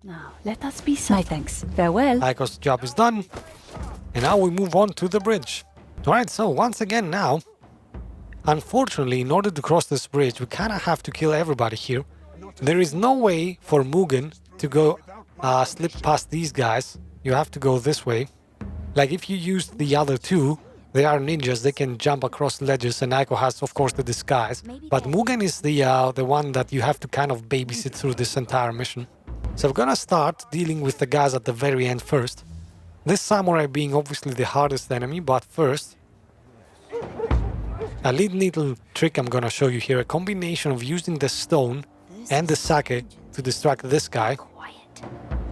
Now, let us be my thanks. Farewell. Aikos' job is done. And now we move on to the bridge. Alright, so once again now, unfortunately, in order to cross this bridge, we kind of have to kill everybody here. There is no way for Mugen to go slip past these guys. You have to go this way. Like if you use the other two, they are ninjas, they can jump across ledges, and Aiko has, of course, the disguise. But Mugen is the one that you have to kind of babysit through this entire mission. So we're gonna start dealing with the guys at the very end first. This samurai being obviously the hardest enemy, but first, a little trick I'm gonna show you here. A combination of using the stone and the sake to distract this guy.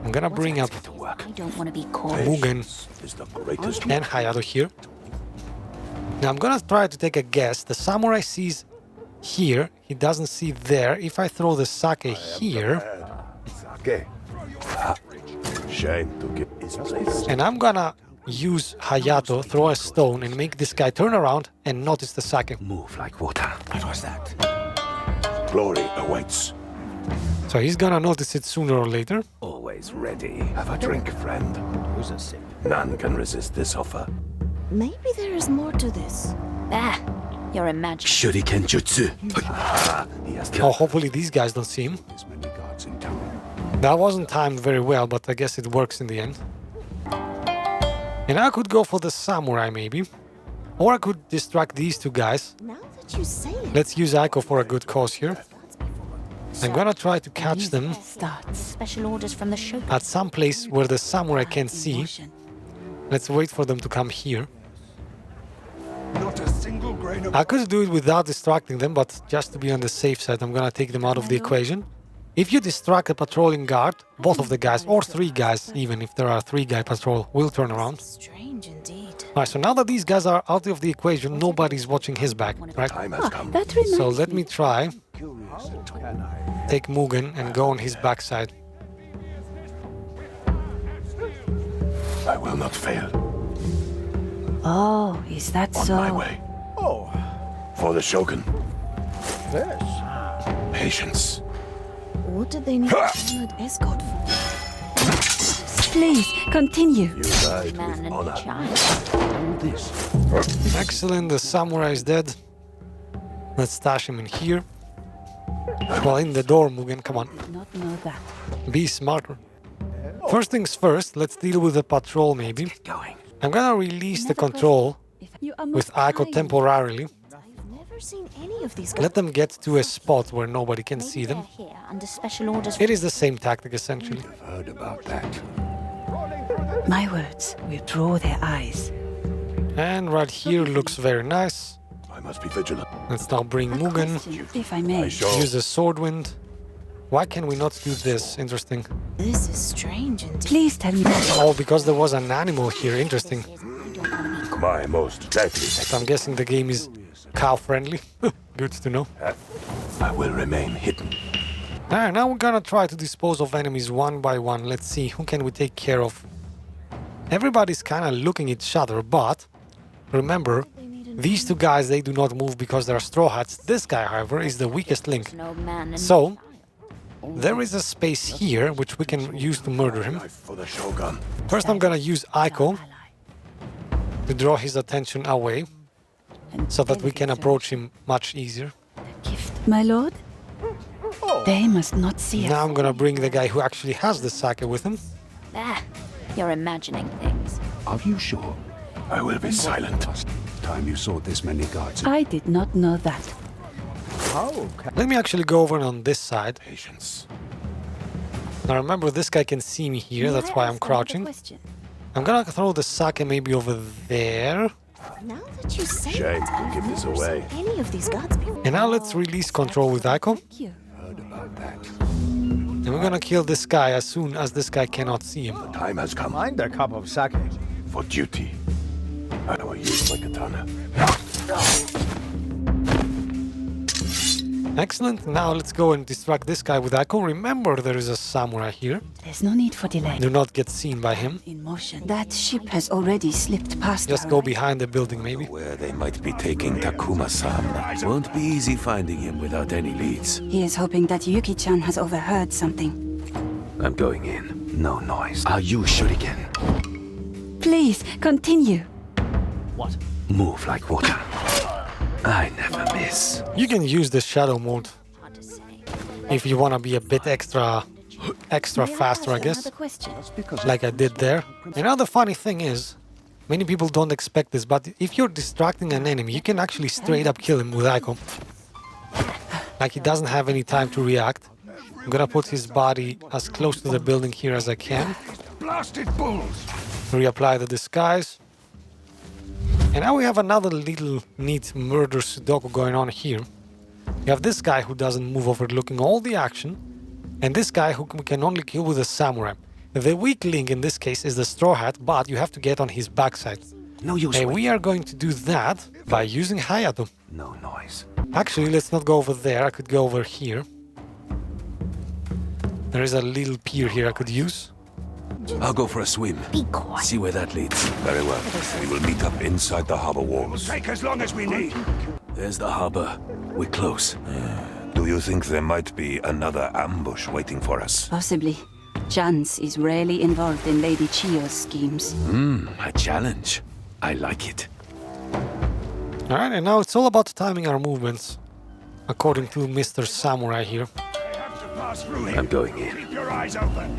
I'm gonna bring up Mugen and Hayato here. Now I'm gonna try to take a guess. The samurai sees here, he doesn't see there. If I throw the sake here, and I'm gonna use Hayato, throw a stone, and make this guy turn around and notice the sake. Move like water. What was that? Glory awaits. So he's gonna notice it sooner or later. Always ready. Have a drink, friend. None can resist this offer. Maybe there is more to this. Ah, you're imagining. Shuriken jutsu. He has killed. Oh, hopefully these guys don't see him. That wasn't timed very well, but I guess it works in the end. And I could go for the samurai maybe. Or I could distract these two guys. Now that you say it. Let's use Aiko for a good cause here. I'm gonna try to catch them Special orders from the Shogun. at some place where the samurai can't see. Let's wait for them to come here. Not a single grain of I could do it without distracting them, but just to be on the safe side, I'm gonna take them out of the equation. If you distract a patrolling guard, both of the guys, or three guys, even if there are three-guy patrol, will turn around. Strange indeed. Alright, so now that these guys are out of the equation, nobody's watching his back, right? Time has come. That reminds So let me. me try, take Mugen and go on his backside. I will not fail. Oh, is that On so? my way. Oh, For the Shogun. yes. Patience. What did they need a armored escort for? Please, continue. You died Man with and honor. child. This. Excellent, the samurai is dead. Let's stash him in here. Well, in the door, Mugen, come on. Did not know that. Be smarter. First things first, let's deal with the patrol maybe. Going. I'm gonna release the control You are with most Aiko kind. temporarily. I've never seen any of these guys. Let them get to a spot where nobody can see them. They're here under special orders. It is the same tactic essentially. Heard about that. My words will draw their eyes. And right here looks very nice. I must be vigilant. Let's now bring Mugen. Question, if I may. I shall. Use the sword wind. Why can we not do this? Interesting. This is strange indeed. Please tell me that. Oh, because there was an animal here. Interesting. My most deadly. So I'm guessing the game is cow friendly. Good to know. I will remain hidden. Alright, now we're gonna try to dispose of enemies one by one. Let's see, who can we take care of? Everybody's kind of looking at each other, but remember, these two guys, they do not move because they're straw hats. This guy, however, is the weakest link. No man and So, there is a space here which we can use to murder him. Life for the Shogun. First, I'm gonna use Aiko ally. to draw his attention away And so that we can delicate approach him much easier. gift. My lord? They must not see us. Now I'm gonna bring the guy who actually has the sake with him. Ah, you're imagining things. Are you sure? I will be silent. Time you saw this many guards. I did not know that. How can Let me actually go over on this side. Patience. Now remember, this guy can see me here, that's why I'm crouching. I'm gonna throw the sake maybe over there. Now that you say Shame it, to I've give this never away. seen any of these gods before. And now let's release control with Aiko. Thank you. Heard about that. And we're gonna kill this guy as soon as this guy cannot see him. Time has come find a cup of sake? for duty. I will use my katana. Excellent, now let's go and distract this guy with Aiko. Remember, there is a samurai here. There's no need for delay. Do not get seen by him. In motion. That ship has already slipped past Just our go right. behind the building maybe. Where they might be taking Takuma-san. Won't be easy finding him without any leads. He is hoping that Yuki-chan has overheard something. I'm going in. No noise. Are you shuriken? Please, continue. What? Move like water. I never miss. You can use the shadow mode Hard to say. if you want to be a bit extra faster, I guess, Another question. like I did there. You know, the funny thing is, many people don't expect this, but if you're distracting an enemy, you can actually straight up kill him with Aiko. Like, he doesn't have any time to react. I'm gonna put his body as close to the building here as I can. Blasted bulls! Reapply the disguise. And now we have another little neat murder Sudoku going on here. You have this guy who doesn't move, overlooking all the action, and this guy who we can only kill with a samurai. The weak link in this case is the straw hat, but you have to get on his backside. No use. And we are going to do that by using Hayato. No noise. Actually, let's not go over there. I could go over here. There is a little pier here I could use. I'll go for a swim. Be quiet. See where that leads. Very well. We will meet up inside the harbor walls. Take as long as we need. There's the harbor. We're close. Do you think there might be another ambush waiting for us? Possibly. Chance is rarely involved in Lady Chiyo's schemes. A challenge. I like it. Alright, and now it's all about timing our movements, according to Mr. Samurai here. Pass through here. I'm going in. Keep your eyes open.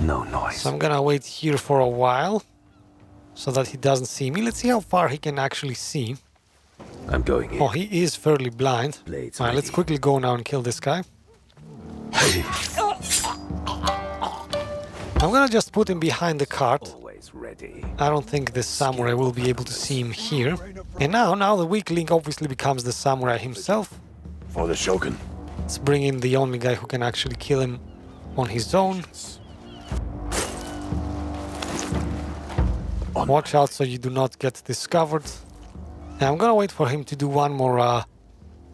No noise. So I'm gonna wait here for a while, so that he doesn't see me. Let's see how far he can actually see. I'm going in. Oh, he is fairly blind. Blades Alright, let's ready. quickly go now and kill this guy. Hey, I'm gonna just put him behind the cart. always ready. I don't think the samurai will be able to see him here. And now the weak link obviously becomes the samurai himself. For the Shogun. Let's bring in the only guy who can actually kill him on his own. Watch out so you do not get discovered. And I'm gonna wait for him to do one more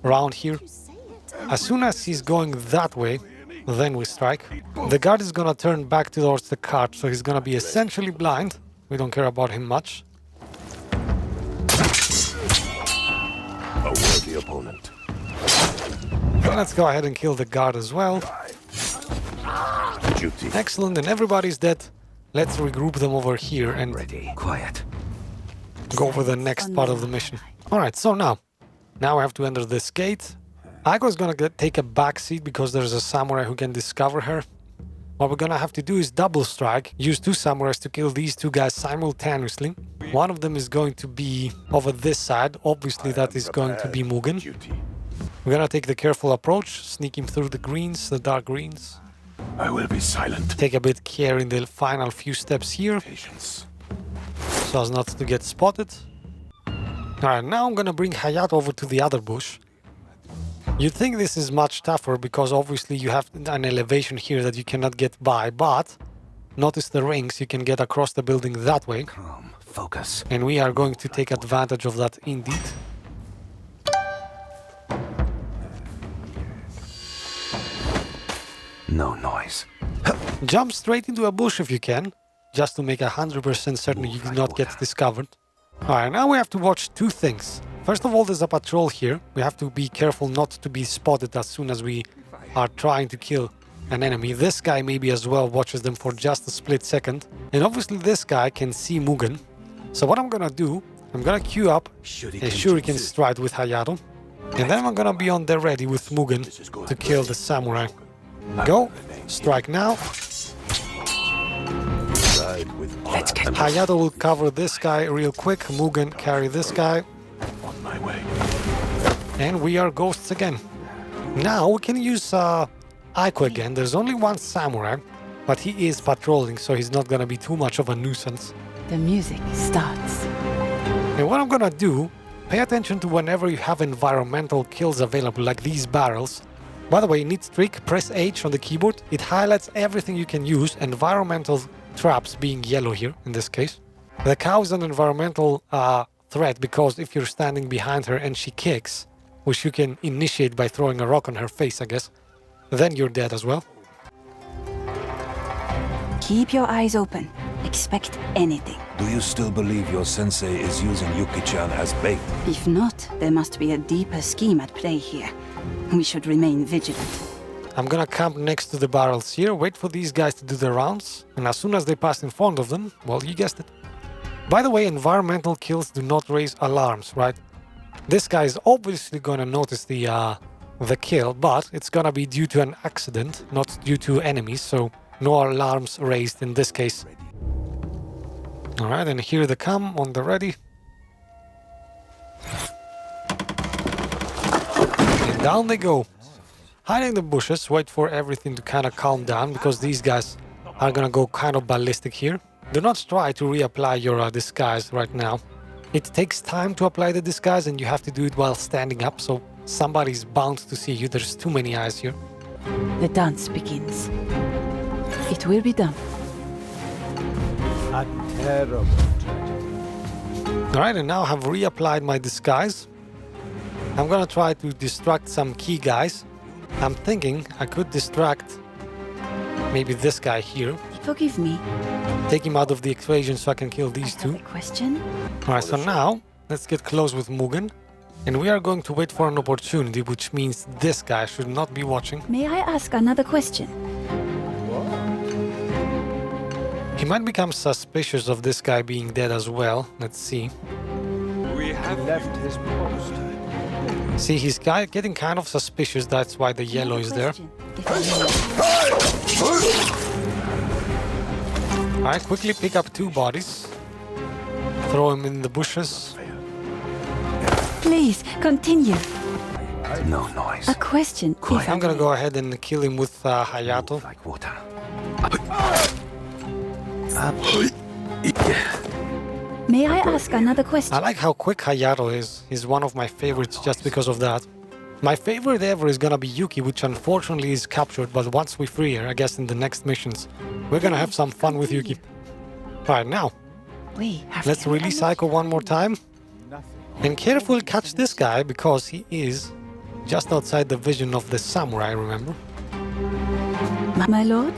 round here. Say it. As soon as he's going that way, then we strike. The guard is gonna turn back towards the cart, so he's gonna be essentially blind. We don't care about him much. A worthy opponent. And let's go ahead and kill the guard as well. Duty. Excellent, and everybody's dead. Let's regroup them over here and Ready. Quiet. go over the next part of the mission. Alright, so now we have to enter this gate. Aiko's gonna take a back seat because there's a samurai who can discover her. What we're gonna have to do is double strike, use two samurais to kill these two guys simultaneously. One of them is going to be over this side. Obviously that is going to be Mugen. Duty. We're gonna take the careful approach, sneak him through the greens, the dark greens. I will be silent. Take a bit care in the final few steps here, Patience. so as not to get spotted. Alright, now I'm gonna bring Hayato over to the other bush. You'd think this is much tougher because obviously you have an elevation here that you cannot get by, but notice the rings, you can get across the building that way. Calm. Focus. And we are going to take advantage of that indeed. No noise. Jump straight into a bush if you can, just to make 100% certain you do not get discovered. Alright, now we have to watch two things. First of all, there's a patrol here. We have to be careful not to be spotted as soon as we are trying to kill an enemy. This guy maybe as well watches them for just a split second. And obviously this guy can see Mugen. So what I'm gonna do, I'm gonna queue up a shuriken stride with Hayato. And then I'm gonna be on the ready with Mugen to kill the samurai. Go, strike now. Let's get Hayato will cover this guy real quick. Mugen carry this guy. on my way. And we are ghosts again. Now we can use Aiko again. There's only one samurai, but he is patrolling, so he's not gonna be too much of a nuisance. The music starts. And what I'm gonna do, pay attention to whenever you have environmental kills available, like these barrels. By the way, neat trick, press H on the keyboard. It highlights everything you can use, environmental traps being yellow here, in this case. The cow is an environmental threat because if you're standing behind her and she kicks, which you can initiate by throwing a rock on her face, I guess, then you're dead as well. Keep your eyes open. Expect anything. Do you still believe your sensei is using Yuki-chan as bait? If not, there must be a deeper scheme at play here. We should remain vigilant. I'm gonna camp next to the barrels here, wait for these guys to do their rounds, and as soon as they pass in front of them, well, you guessed it. By the way, environmental kills do not raise alarms, right? This guy is obviously gonna notice the kill, but it's gonna be due to an accident, not due to enemies, so no alarms raised in this case. Alright, and here they come on the ready. And down they go. Hide in the bushes, wait for everything to kind of calm down, because these guys are gonna go kind of ballistic here. Do not try to reapply your disguise right now. It takes time to apply the disguise and you have to do it while standing up, so somebody's bound to see you. There's too many eyes here. The dance begins. It will be done. A terrible Alright, and now I have reapplied my disguise. I'm gonna try to distract some key guys. I'm thinking I could distract maybe this guy here. Forgive me. Take him out of the equation so I can kill these two. A question? Alright, so now let's get close with Mugen. And we are going to wait for an opportunity, which means this guy should not be watching. May I ask another question? He might become suspicious of this guy being dead as well. Let's see. left his post. See, he's getting kind of suspicious. That's why the yellow is there. Question, if I may. Alright, quickly pick up two bodies. Throw him in the bushes. Please, continue. No noise. A question, if I I'm gonna may. go ahead and kill him with Hayato. Like water. May I ask another question? I like how quick Hayato is. He's one of my favorites just because of that. My favorite ever is gonna be Yuki, which unfortunately is captured, but once we free her, I guess in the next missions, we're gonna have some fun with Yuki. Alright, now, We have let's release Aiko one more time. And carefully catch this guy, because he is just outside the vision of the samurai, remember? My lord,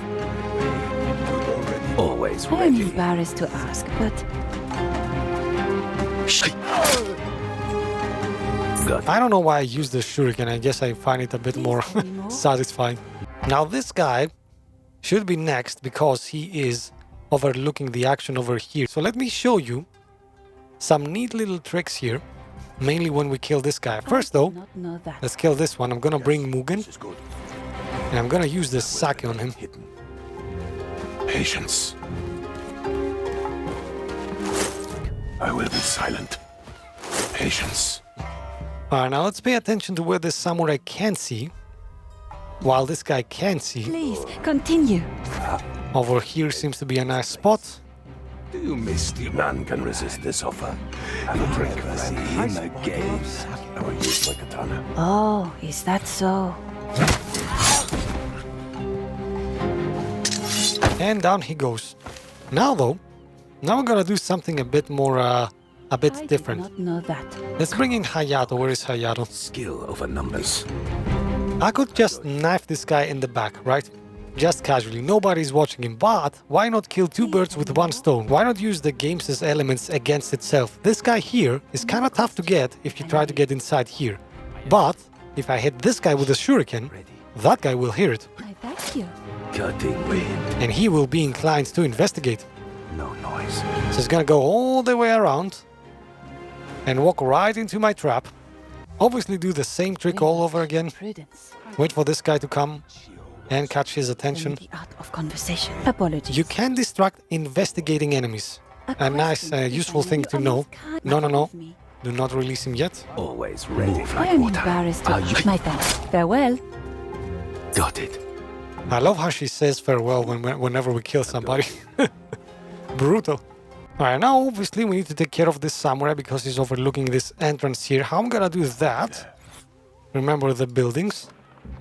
Always I am ready. embarrassed to ask, but I don't know why I use the shuriken. I guess I find it a bit more satisfying. Now this guy should be next because he is overlooking the action over here. So let me show you some neat little tricks here, mainly when we kill this guy. First though, I do not know that. let's kill this one. I'm gonna bring Mugen and I'm gonna use this sake on him. Patience. I will be silent. Patience. Alright, now let's pay attention to where this samurai can see, while this guy can't see. Please, continue. Over here seems to be a nice spot. Do you miss the none can resist this offer? Have a drink, friend. I will use my katana. Oh, is that so? And down he goes. Now though, now we're gonna do something a bit more, a bit I different. did not know that. Let's bring in Hayato. Where is Hayato? Skill over numbers. I could just knife this guy in the back, right? Just casually, nobody's watching him, but why not kill two birds with one stone? Why not use the game's elements against itself? This guy here is kinda tough to get if you try to get inside here. But if I hit this guy with a shuriken, that guy will hear it. I thank you. Cutting wind. And he will be inclined to investigate. No noise. So he's gonna go all the way around and walk right into my trap. Obviously do the same trick all over again. Prudence. Wait for this guy to come and catch his attention. The art of conversation. Apologies. You can distract investigating enemies. A nice, question, if useful I thing may. to Oh, know. you can't No, no, no. forgive me. Do not release him yet. Always ready. Move I like am water. embarrassed to Are you- ask. My thanks. Farewell. Got it. I love how she says farewell whenever we kill somebody. Brutal. Alright, now obviously we need to take care of this samurai because he's overlooking this entrance here. How I'm gonna do that? Remember the buildings.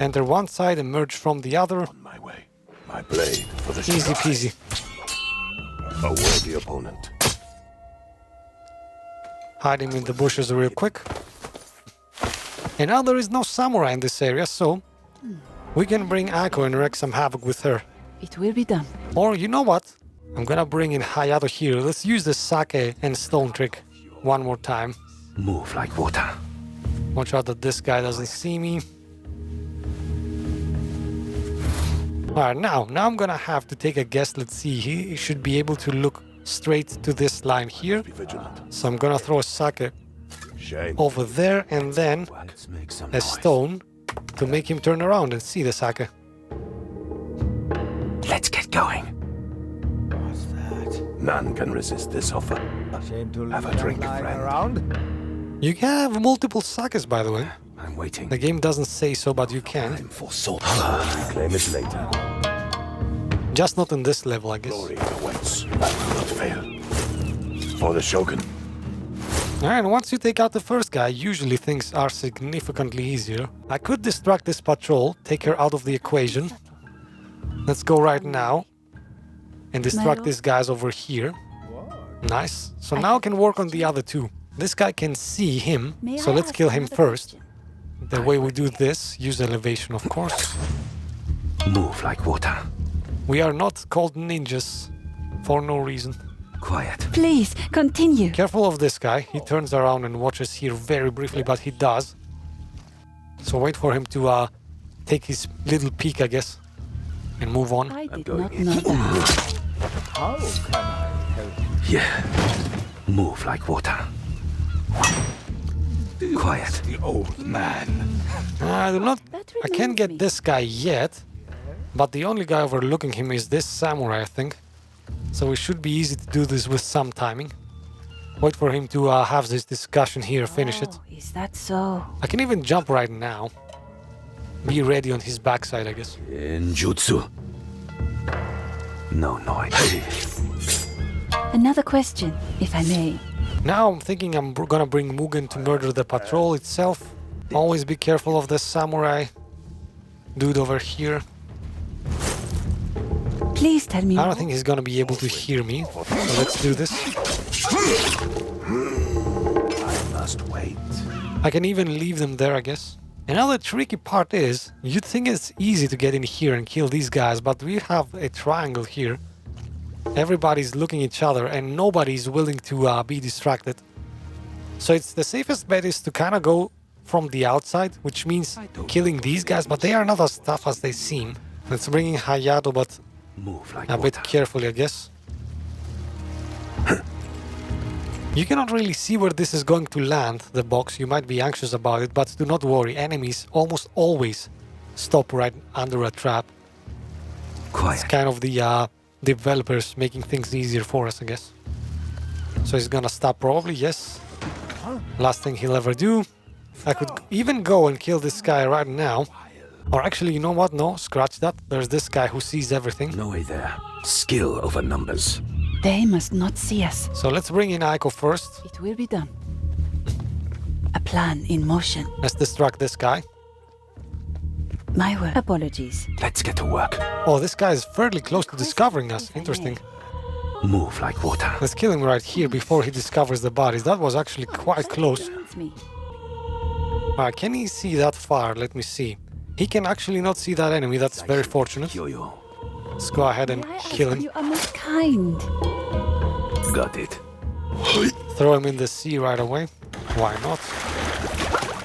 Enter one side, emerge from the other. On my way. My blade for the Easy sky. peasy. A worthy opponent. Hide him in the bushes real quick. And now there is no samurai in this area, so we can bring Aiko and wreak some havoc with her. It will be done. Or you know what? I'm gonna bring in Hayato here. Let's use the sake and stone trick one more time. Move like water. Watch out that this guy doesn't see me. Alright, now I'm gonna have to take a guess. Let's see. He should be able to look straight to this line here. Be vigilant. So I'm gonna throw a sake Shame. over there and then Let's make some a stone to make him turn around and see the sake. Let's get going. What's that? None can resist this offer. Shame to Have a leave them drink, lying friend. around. You can have multiple sakes, by the way. I'm waiting. The game doesn't say so, but you can. Time for salt. Claim it later. Just not in this level, I guess. Glory awaits. I will not fail. For the Shogun. And once you take out the first guy, usually things are significantly easier. I could distract this patrol, take her out of the equation. Let's go right now and distract these guys over here. Nice. So now I can work on the other two. This guy can see him, so let's kill him first. The way we do this, use elevation, of course. Move like water. We are not called ninjas for no reason. Quiet. Please, continue. Careful of this guy. He turns around and watches here very briefly, but he does. So wait for him to take his little peek, I guess, and move on. I did going not in. know that. How can I help you? Yeah. Move like water. Quiet. The old man. I can't get this guy yet, but the only guy overlooking him is this samurai, I think. So it should be easy to do this with some timing. Wait for him to have this discussion here, finish it. Oh, is that so? I can even jump right now. Be ready on his backside, I guess. Jutsu. No noise. Another question, if I may. Now I'm thinking I'm gonna bring Mugen to murder the patrol itself. Always be careful of the samurai dude over here. Please tell me I more. don't think he's gonna be able to hear me. So let's do this. I must wait. I can even leave them there, I guess. Another tricky part is, you'd think it's easy to get in here and kill these guys, but we have a triangle here. Everybody's looking at each other and nobody's willing to be distracted. So it's the safest bet is to kind of go from the outside, which means killing these guys, but they are not as tough as they seem. Let's bring in Hayato, but Move like a bit carefully, I guess. You cannot really see where this is going to land, the box. You might be anxious about it, but do not worry. Enemies almost always stop right under a trap. Quiet. It's kind of the developers making things easier for us, I guess. So he's gonna stop probably, yes. Last thing he'll ever do. I could even go and kill this guy right now. Or actually, you know what? No, scratch that. There's this guy who sees everything. No way there. Skill over numbers. They must not see us. So let's bring in Aiko first. It will be done. A plan in motion. Let's distract this guy. My word. Apologies. Let's get to work. Oh, this guy is fairly close to discovering us. Interesting. Move like water. Let's kill him right here before he discovers the bodies. That was actually quite close. It's me. Alright, can he see that far? Let me see. He can actually not see that enemy. That's very fortunate. Chiyo. Let's go ahead and I kill him. You are most kind. Got it. Throw him in the sea right away. Why not?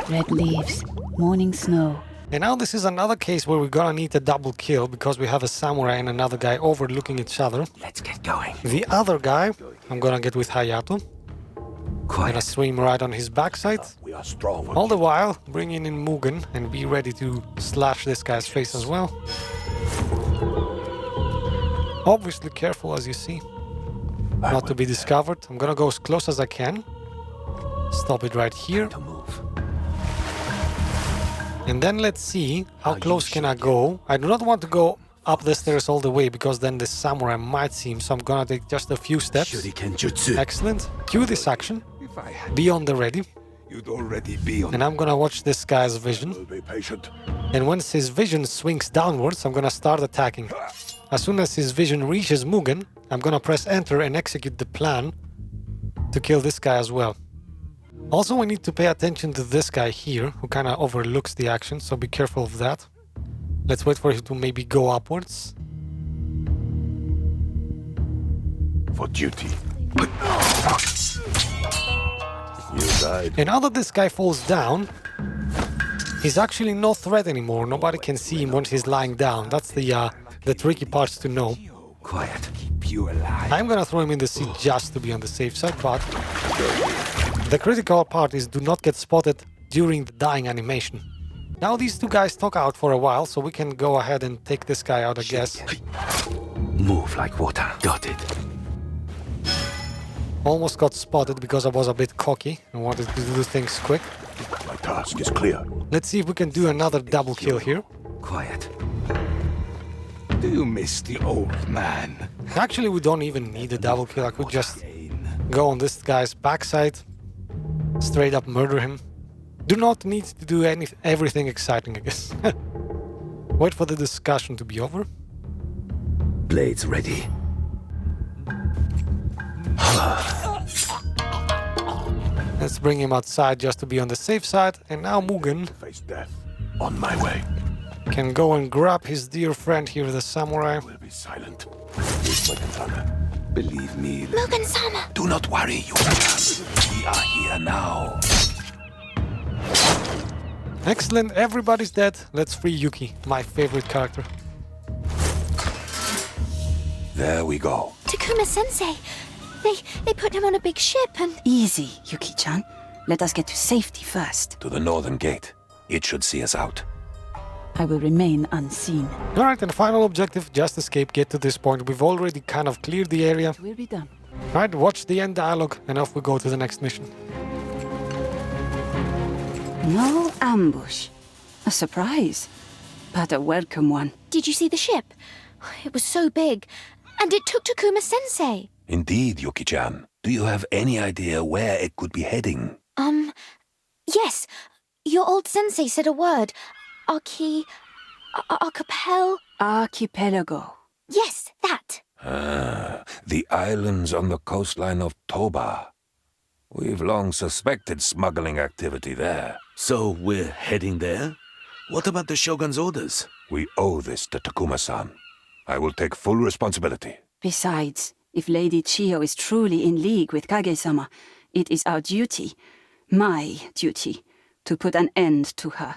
Red leaves, morning snow. And now this is another case where we're gonna need a double kill because we have a samurai and another guy overlooking each other. Let's get going. The other guy, I'm gonna get with Hayato. Gonna Quiet. swim right on his backside. We are strong. All the while, bringing in Mugen and be ready to slash this guy's face as well. Obviously careful as you see. Not to be discovered. I'm gonna go as close as I can. Stop it right here. To move. And then let's see how close can I go. I do not want to go up the stairs all the way because then the samurai might see him. So I'm gonna take just a few steps. Shuriken jutsu. Excellent. Cue this action. If I had, Be on the ready. you'd already be on. And I'm gonna watch this guy's vision. Be patient. And once his vision swings downwards, I'm gonna start attacking. As soon as his vision reaches Mugen, I'm gonna press enter and execute the plan to kill this guy as well. Also, we need to pay attention to this guy here, who kind of overlooks the action, so be careful of that. Let's wait for him to maybe go upwards. For duty. You died. And now that this guy falls down, he's actually no threat anymore. Nobody can see him when he's lying down. That's the the tricky parts to know. Quiet. Keep you alive. I'm gonna throw him in the sea just to be on the safe side, but the critical part is do not get spotted during the dying animation. Now these two guys talk out for a while, so we can go ahead and take this guy out, I guess. Move like water. Got it. Almost got spotted because I was a bit cocky and wanted to do things quick. My task is clear. Let's see if we can do another double kill here. Quiet. Do you miss the old man? Actually, we don't even need a double kill. I could just go on this guy's backside, straight up murder him. Do not need to do everything exciting, I guess. Wait for the discussion to be over. Blades ready. Let's bring him outside just to be on the safe side. And now Mugen Face death. On my way. can go and grab his dear friend here, the samurai. Will be silent. Use my katana. Believe me, Mugen-sama! Do not worry, Yuki. We are here now. Excellent, everybody's dead. Let's free Yuki, my favorite character. There we go. Takuma-sensei! They put him on a big ship and... Easy, Yuki-chan. Let us get to safety first. To the northern gate. It should see us out. I will remain unseen. Alright, and final objective, just escape, get to this point. We've already kind of cleared the area. We'll be done. Alright, watch the end dialogue, and off we go to the next mission. No ambush. A surprise, but a welcome one. Did you see the ship? It was so big. And it took Takuma-sensei. Indeed, Yuki-chan. Do you have any idea where it could be heading? Yes. Your old sensei said a word. Archipelago. Yes, that. The islands on the coastline of Toba. We've long suspected smuggling activity there. So we're heading there? What about the Shogun's orders? We owe this to Takuma-san. I will take full responsibility. Besides, if Lady Chiyo is truly in league with Kage-sama, it is our duty, my duty, to put an end to her.